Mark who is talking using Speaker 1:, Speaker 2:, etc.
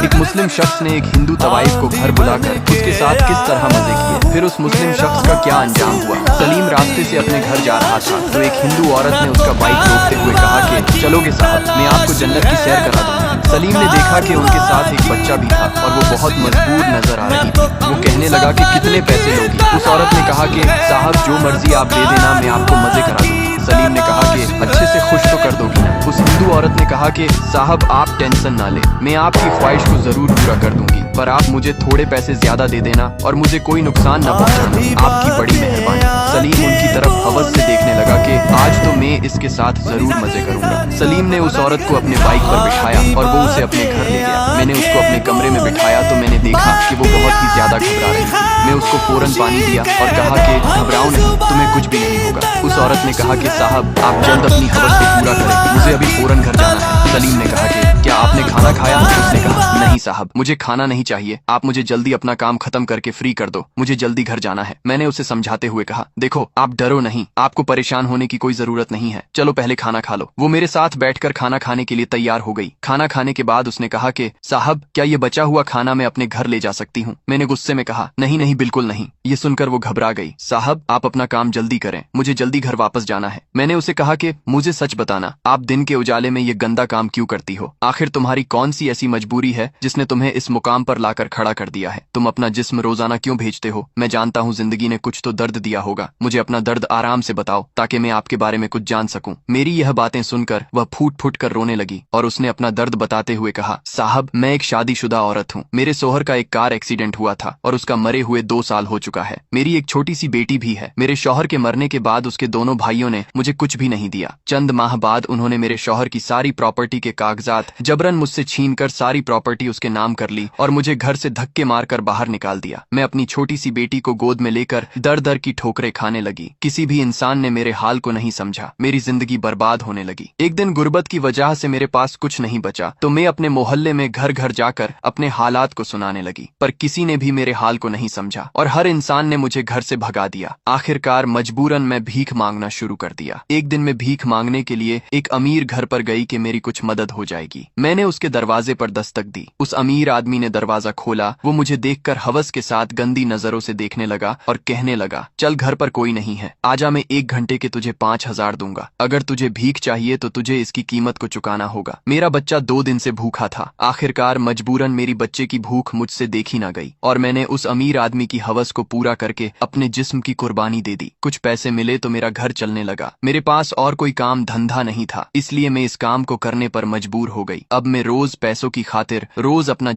Speaker 1: एक मुस्लिम शख्स ने एक हिंदू तवाइफ को घर बुलाकर उसके साथ किस तरह मजे किए, फिर उस मुस्लिम शख्स का क्या अंजाम हुआ। सलीम रास्ते से अपने घर जा रहा था तो एक हिंदू औरत ने उसका बाइक रोकते हुए कहा कि चलोगे साहब, मैं आपको जन्नत की सैर करा दूंगी। सलीम ने देखा कि उनके साथ एक बच्चा भी था और वो बहुत मजबूर नजर आ रही थी। वो कहने लगा कि कितने पैसे लोगी। उस औरत ने कहा कि साहब जो मर्जी आप दे देना, मैं आपको मजे करा दूंगी। सलीम ने कहा कि अच्छे से खुश तो कर दोगी ना। उस हिंदू औरत ने कहा कि साहब आप टेंशन ना ले, मैं आपकी ख्वाहिश को जरूर पूरा कर दूंगी, पर आप मुझे थोड़े पैसे ज्यादा दे देना और मुझे कोई नुकसान न पहुंचाना, आपकी बड़ी मेहरबानी। सलीम उनकी तरफ हवस से देखने लगा कि आज तो मैं इसके साथ जरूर मजे करूंगा। सलीम ने उस औरत को अपने बाइक पर बिठाया और वो उसे अपने घर ले गया। मैंने उसको अपने कमरे में बिठाया तो मैंने देखा कि वो बहुत ही ज्यादा घबरा रही थी। मैं उसको फौरन पानी दिया और कहा कि घबराओ नहीं, तुम्हें कुछ भी नहीं होगा। उस औरत ने कहा कि साहब आप जल्द अपनी हवस को पूरा करें, मुझे अभी फौरन घर जाना है। सलीम ने कहा कि क्या आपने खाना खाया? उसने कहा नहीं साहब, मुझे खाना नहीं चाहिए, आप मुझे जल्दी अपना काम खत्म करके फ्री कर दो, मुझे जल्दी घर जाना है। मैंने उसे समझाते हुए कहा देखो आप डरो नहीं, आपको परेशान होने की कोई जरूरत नहीं है, चलो पहले खाना खा लो। वो मेरे साथ बैठकर खाना खाने के लिए तैयार हो गई। खाना खाने के बाद उसने कहा कि साहब क्या ये बचा हुआ खाना मैं अपने घर ले जा सकती हूँ? मैंने गुस्से में कहा नहीं नहीं बिल्कुल नहीं। ये सुनकर वो घबरा गई। साहब आप अपना काम जल्दी करें, मुझे जल्दी घर वापस जाना है। मैंने उसे कहा कि मुझे सच बताना, आप दिन के उजाले में ये गंदा काम क्यों करती हो? आखिर तुम्हारी कौन सी ऐसी मजबूरी है जिसने तुम्हें इस मुकाम पर लाकर खड़ा कर दिया है? तुम अपना जिस्म रोजाना क्यों भेजते हो? मैं जानता हूँ जिंदगी ने कुछ तो दर्द दिया होगा, मुझे अपना दर्द आराम से बताओ ताकि मैं आपके बारे में कुछ जान सकूं। मेरी यह बातें सुनकर वह फूट फूट कर रोने लगी और उसने अपना दर्द बताते हुए कहा साहब मैं एक शादीशुदा औरत हूँ, मेरे सोहर का एक कार एक्सीडेंट हुआ था और उसका मरे हुए 2 साल हो चुका है। मेरी एक छोटी सी बेटी भी है। मेरे शौहर के मरने के बाद उसके दोनों भाइयों ने मुझे कुछ भी नहीं दिया। चंद माह बाद उन्होंने मेरे शौहर की सारी प्रॉपर्टी के कागजात जबरन मुझसे छीनकर सारी प्रॉपर्टी उसके नाम कर ली और मुझे घर से धक्के मारकर बाहर निकाल दिया। मैं अपनी छोटी सी बेटी को गोद में लेकर दर दर की ठोकरें खाने लगी। किसी भी इंसान ने मेरे हाल को नहीं समझा। मेरी जिंदगी बर्बाद होने लगी। एक दिन गुर्बत की वजह से मेरे पास कुछ नहीं बचा तो मैं अपने मोहल्ले में घर घर जाकर अपने हालात को सुनाने लगी, पर किसी ने भी मेरे हाल को नहीं समझा और हर इंसान ने मुझे घर से भगा दिया। आखिरकार मजबूरन मैं भीख मांगना शुरू कर दिया। एक दिन मैं भीख मांगने के लिए एक अमीर घर पर गई कि मेरी कुछ मदद हो जाएगी। मैंने उसके दरवाजे पर दस्तक दी। उस अमीर आदमी ने दरवाजा खोला। वो मुझे देखकर हवस के साथ गंदी नजरों से देखने लगा और कहने लगा चल घर पर कोई नहीं है, आजा, मैं 1 घंटे के तुझे 5,000 दूंगा। अगर तुझे भीख चाहिए तो तुझे इसकी कीमत को चुकाना होगा। मेरा बच्चा 2 दिन से भूखा था। आखिरकार मजबूरन मेरी बच्चे की भूख मुझसे देखी ना गई और मैंने उस अमीर आदमी की हवस को पूरा करके अपने जिस्म की कुर्बानी दे दी। कुछ पैसे मिले तो मेरा घर चलने लगा। मेरे पास और कोई काम धंधा नहीं था, इसलिए मैं इस काम को करने पर मजबूर हो गई। अब मैं रोज पैसों की खातिर रोज अपना